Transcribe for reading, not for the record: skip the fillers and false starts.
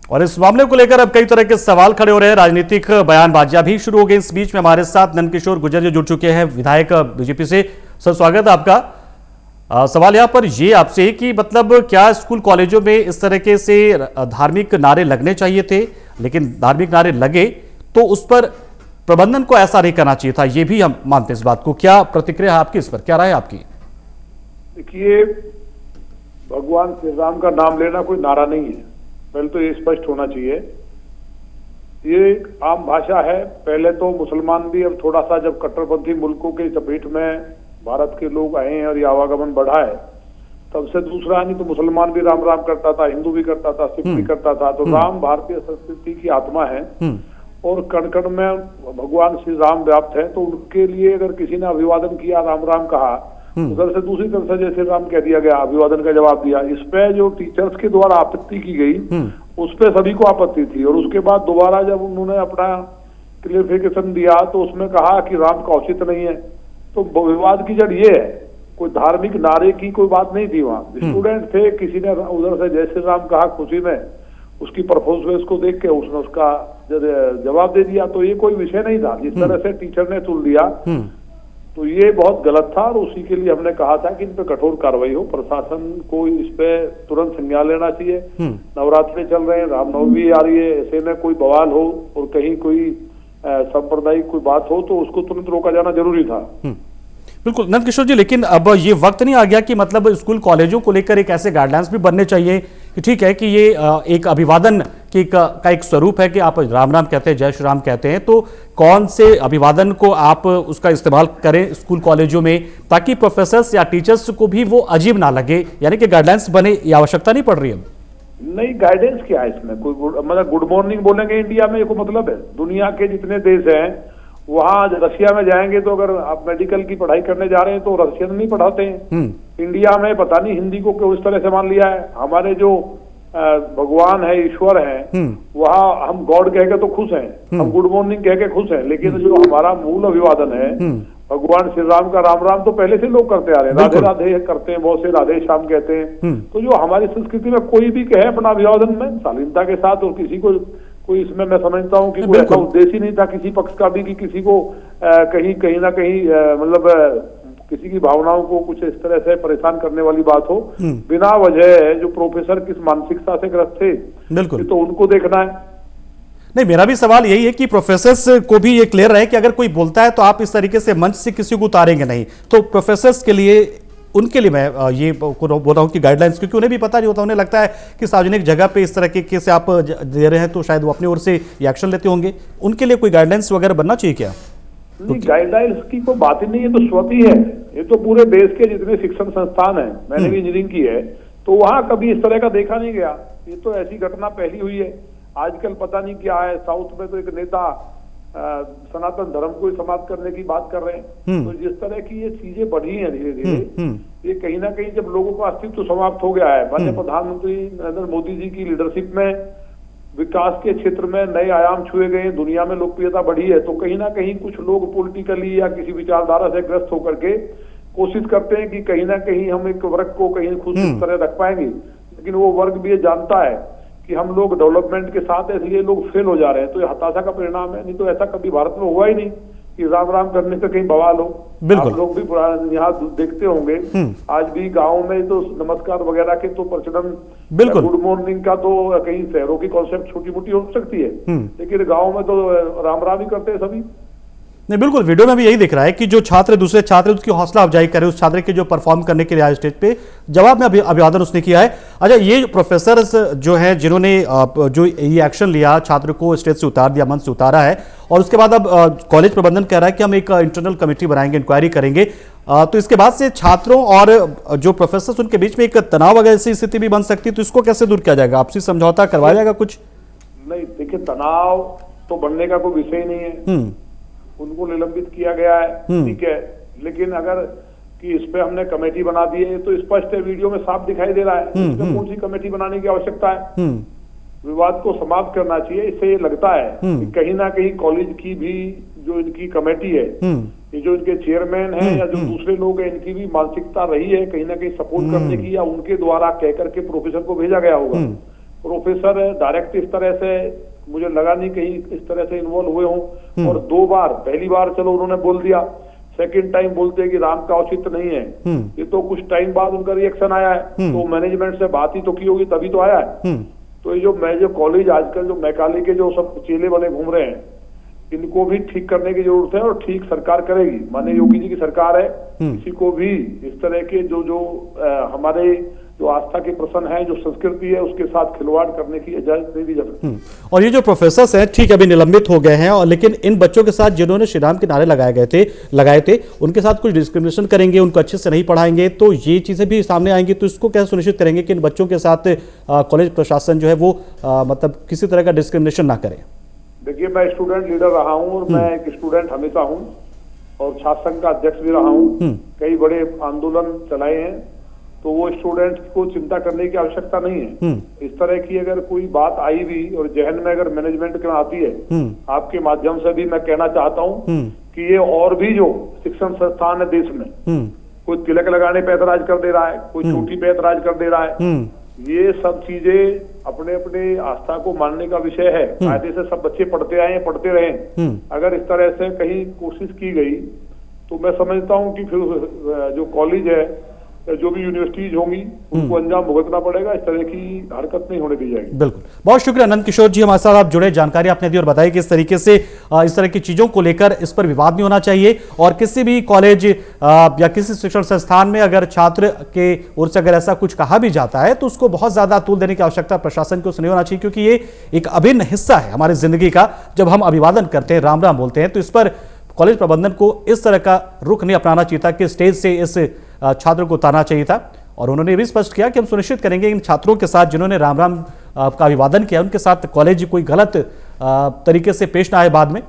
और इस मामले को लेकर अब कई तरह के सवाल खड़े हो रहे हैं, राजनीतिक बयानबाजियां भी शुरू हो गई। इस बीच में हमारे साथ नंदकिशोर गुर्जर जी जुड़ चुके हैं, विधायक बीजेपी से। सर, स्वागत है आपका। सवाल यहाँ पर ये आपसे कि मतलब क्या स्कूल कॉलेजों में इस तरीके से धार्मिक नारे लगने चाहिए थे, लेकिन धार्मिक नारे लगे तो उस पर प्रबंधन को ऐसा नहीं करना चाहिए था, ये भी हम मानते हैं इस बात को। क्या प्रतिक्रिया है आपकी इस पर, क्या राय है आपकी? देखिए, भगवान श्री राम का नाम लेना कोई नारा नहीं है, पहले तो ये स्पष्ट होना चाहिए। ये एक आम भाषा है। पहले तो मुसलमान भी अब थोड़ा सा जब कट्टरपंथी मुल्कों के चपेट में भारत के लोग आए हैं और ये आवागमन बढ़ा है, तब से दूसरा नहीं तो मुसलमान भी राम राम करता था, हिंदू भी करता था, सिख भी करता था। तो राम भारतीय संस्कृति की आत्मा है और कण कण में भगवान श्री राम व्याप्त है। तो उनके लिए अगर किसी ने अभिवादन किया, राम राम कहा, उधर से दूसरी तरफ से जैसे राम कह दिया गया, अभिवादन का जवाब दिया, इस पे जो टीचर्स के द्वारा आपत्ति की गई उस पे सभी को आपत्ति थी। और उसके बाद दोबारा जब उन्होंने अपना क्लियरिफिकेशन दिया तो उसमें कहा कि राम का औचित्य नहीं है। तो विवाद की जड़ ये है, कोई धार्मिक नारे की कोई बात नहीं थी। वहाँ स्टूडेंट थे, किसी ने उधर से जय श्री राम कहा खुशी में, उसकी परफॉर्मेंस को देख के उसने उसका जवाब दे दिया। तो ये कोई विषय नहीं था। जिस तरह से टीचर ने तुल दिया तो ये बहुत गलत था और उसी के लिए हमने कहा था कि इन पे कठोर कार्रवाई हो। प्रशासन को इस पे तुरंत संज्ञान लेना चाहिए। नवरात्रि चल रहे हैं, रामनवमी आ रही है, ऐसे में कोई बवाल हो और कहीं कोई सांप्रदायिक कोई बात हो तो उसको तुरंत रोका जाना जरूरी था। बिल्कुल नंदकिशोर जी, लेकिन अब ये वक्त नहीं आ गया कि मतलब स्कूल कॉलेजों को लेकर एक ऐसे गाइडलाइंस भी बनने चाहिए कि ठीक है कि ये एक अभिवादन की का एक स्वरूप है कि आप राम राम कहते हैं, जय श्री राम कहते हैं, तो कौन से अभिवादन को आप उसका इस्तेमाल करें स्कूल कॉलेजों में, ताकि प्रोफेसर्स या टीचर्स को भी वो अजीब ना लगे, यानी कि गाइडलाइंस बने, ये आवश्यकता नहीं पड़ रही है। नहीं, गाइडेंस क्या है इसमें? कोई मतलब गुड मॉर्निंग बोलेंगे इंडिया में, ये कोई मतलब है? दुनिया के जितने देश हैं, वहाँ रशिया में जाएंगे तो अगर आप मेडिकल की पढ़ाई करने जा रहे हैं तो रशियन नहीं पढ़ाते हैं। इंडिया में पता नहीं हिंदी को क्यों इस तरह से मान लिया है। हमारे जो भगवान है, ईश्वर है, वहाँ हम गॉड कह के तो खुश हैं, हम गुड मॉर्निंग कह के खुश हैं, लेकिन जो हमारा मूल अभिवादन है भगवान श्री राम का, राम राम तो पहले से लोग करते आ रहे हैं, राधे राधे करते हैं, बहुत से राधे श्याम कहते हैं। तो जो हमारी संस्कृति में कोई भी कहे अपना अभिवादन में शालीनता के साथ, और किसी को कोई इसमें मैं समझता हूँ कि कोई ऐसा उद्देश्य ही नहीं था किसी पक्ष का भी कि किसी को कहीं ना कहीं मतलब किसी की भावनाओं को कुछ इस तरह से परेशान करने वाली बात हो। बिना वजह जो प्रोफेसर किस मानसिकता से ग्रस्त थे, बिल्कुल तो उनको देखना है। नहीं, मेरा भी सवाल यही है कि प्रोफेसर्स को भी ये क्लियर रहे कि अगर कोई बोलता है तो आप इस तरीके से मंच से किसी को उतारेंगे नहीं। तो प्रोफेसर्स के लिए, उनके लिए मैं ये बोल रहा हूँ कि गाइडलाइंस, क्योंकि उन्हें भी पता नहीं होता, उन्हें लगता है कि सार्वजनिक जगह पे इस तरह के से आप दे रहे हैं तो शायद वो अपनी ओर से एक्शन लेते होंगे। उनके लिए कोई गाइडलाइंस वगैरह बनना चाहिए क्या? नहीं, गाइडलाइंस की कोई बात ही नहीं है, तो स्वतः ही है। ये तो पूरे देश के जितने शिक्षण संस्थान है, मैंने भी इंजीनियरिंग की है, तो वहाँ कभी इस तरह का देखा नहीं गया। ये तो ऐसी घटना पहली हुई है। आजकल पता नहीं क्या है, साउथ में तो एक नेता सनातन धर्म को समाप्त करने की बात कर रहे हैं। तो जिस तरह की ये चीजें बढ़ी हैं धीरे धीरे, ये कहीं ना कहीं जब लोगों का अस्तित्व समाप्त हो गया है, माननीय प्रधानमंत्री नरेंद्र मोदी जी की लीडरशिप में विकास के क्षेत्र में नए आयाम छुए गए, दुनिया में लोकप्रियता बढ़ी है, तो कहीं ना कहीं कुछ लोग पॉलिटिकली या किसी विचारधारा से ग्रस्त होकर के कोशिश करते हैं कि कहीं ना कहीं हम एक वर्ग को कहीं खुश इस तरह रख पाएंगे, लेकिन वो वर्ग भी ये जानता है कि हम लोग डेवलपमेंट के साथ हैं, इसलिए लोग फेल हो जा रहे हैं। तो ये हताशा का परिणाम है। नहीं तो ऐसा कभी भारत में हुआ ही नहीं कि राम राम करने से कहीं बवाल हो। आप लोग भी यहाँ देखते होंगे, आज भी गाँव में तो नमस्कार वगैरह के तो प्रचलन, गुड मॉर्निंग का तो कहीं शहरों की कॉन्सेप्ट छोटी मोटी हो सकती है, लेकिन गाँव में तो राम राम ही करते हैं सभी। नहीं, बिल्कुल वीडियो में भी यही दिख रहा है कि जो छात्र दूसरे छात्र उसकी हौसला अफजाई करे, उस छात्र के जो परफॉर्म करने के लिए आए स्टेज पे, जवाब में अभिवादन उसने किया है। अच्छा, ये प्रोफेसर्स जो हैं जिन्होंने जो ये एक्शन लिया, छात्र को स्टेज से उतार दिया, मंच से उतारा है, और उसके बाद अब कॉलेज प्रबंधन कह रहा है कि हम एक इंटरनल कमेटी बनाएंगे, इंक्वायरी करेंगे, तो इसके बाद से छात्रों और जो प्रोफेसर्स उनके बीच में एक तनाव वगैरह ऐसी स्थिति भी बन सकती है, तो इसको कैसे दूर किया जाएगा? आपसी समझौता करवाया जाएगा कुछ? नहीं, देखिए, तनाव तो बनने का कोई विषय नहीं है। उनको निलंबित किया गया है, ठीक है, लेकिन अगर कि इस पे हमने कमेटी बना दी है तो स्पष्ट है, वीडियो में साफ दिखाई दे रहा है, इसमें कौन सी कमेटी बनाने की आवश्यकता है? विवाद को समाप्त करना चाहिए। इससे ये लगता है कि कहीं ना कहीं कॉलेज की भी जो इनकी कमेटी है, ये जो इनके चेयरमैन है या जो दूसरे लोग हैं, इनकी भी मानसिकता रही है कहीं ना कहीं सपोर्ट करने की, या उनके द्वारा कह करके प्रोफेसर को भेजा गया होगा। प्रोफेसर डायरेक्ट इस तरह से मुझे लगा नहीं कहीं इस तरह से इन्वॉल्व हुए हों। और 2 बार, पहली बार चलो उन्होंने बोल दिया, सेकंड टाइम बोलते हैं कि राम का औचित्य नहीं है। ये तो कुछ टाइम बाद उनका रिएक्शन आया है, तो मैनेजमेंट से बात ही तो की होगी तभी तो आया है। तो ये जो कॉलेज आजकल जो मैकाले के जो सब चेले बने घूम रहे हैं, इनको भी ठीक करने की जरूरत है और ठीक सरकार करेगी। माननीय योगी जी की सरकार है, किसी को भी इस तरह के जो हमारे जो आस्था के प्रश्न है, जो संस्कृति है, उसके साथ खिलवाड़ करने की इजाजत नहीं दी जा सकती। और ये जो प्रोफेसर्स हैं ठीक अभी निलंबित हो गए हैं, और लेकिन इन बच्चों के साथ जिन्होंने श्री राम के नारे लगाए थे उनके साथ कुछ डिस्क्रिमिनेशन करेंगे, उनको अच्छे से नहीं पढ़ाएंगे, तो ये चीजें भी सामने आएंगी। तो इसको कैसे सुनिश्चित करेंगे कि इन बच्चों के साथ कॉलेज प्रशासन जो है वो मतलब किसी तरह का डिस्क्रिमिनेशन ना करे? देखिए, मैं स्टूडेंट लीडर रहा हूँ और मैं एक स्टूडेंट हमेशा हूँ और छात्र संघ का अध्यक्ष भी रहा हूँ। कई बड़े आंदोलन चलाए हैं, तो वो स्टूडेंट्स को चिंता करने की आवश्यकता नहीं है। इस तरह की अगर कोई बात आई भी और जहन में अगर मैनेजमेंट के आती है, आपके माध्यम से भी मैं कहना चाहता हूँ कि ये और भी जो शिक्षण संस्थान है देश में, कोई तिलक लगाने पे ऐतराज कर दे रहा है, कोई चोटी पे ऐतराज कर दे रहा है, ये सब चीजें अपने अपने आस्था को मानने का विषय है। कायदे से सब बच्चे पढ़ते आए, पढ़ते रहे। अगर इस तरह से कहीं कोशिश की गई तो मैं समझता हूँ कि फिर जो कॉलेज है, जो भी यूनिवर्सिटीज होंगी, उनको अंजाम भुगतना पड़ेगा। इस तरह की हरकत नहीं होने दी जाएगी। बिल्कुल, बहुत शुक्रिया अनंत किशोर जी, हमारे साथ आप जुड़े, जानकारी आपने दी और बताई कि इस तरीके से इस तरह की चीजों को लेकर इस पर विवाद नहीं होना चाहिए। और किसी भी कॉलेज या किसी शिक्षण संस्थान में अगर छात्र के ओर से अगर ऐसा कुछ कहा भी जाता है तो उसको बहुत ज्यादा तूल देने की आवश्यकता प्रशासन को नहीं होना चाहिए, क्योंकि ये एक अभिन्न हिस्सा है हमारी जिंदगी का। जब हम अभिवादन करते हैं, राम राम बोलते हैं, तो इस पर कॉलेज प्रबंधन को इस तरह का रुख नहीं अपनाना चाहिए था कि स्टेज से इस छात्र को उतारना चाहिए था। और उन्होंने भी स्पष्ट किया कि हम सुनिश्चित करेंगे इन छात्रों के साथ जिन्होंने राम राम का अभिवादन किया, उनके साथ कॉलेज कोई गलत तरीके से पेश ना आए बाद में।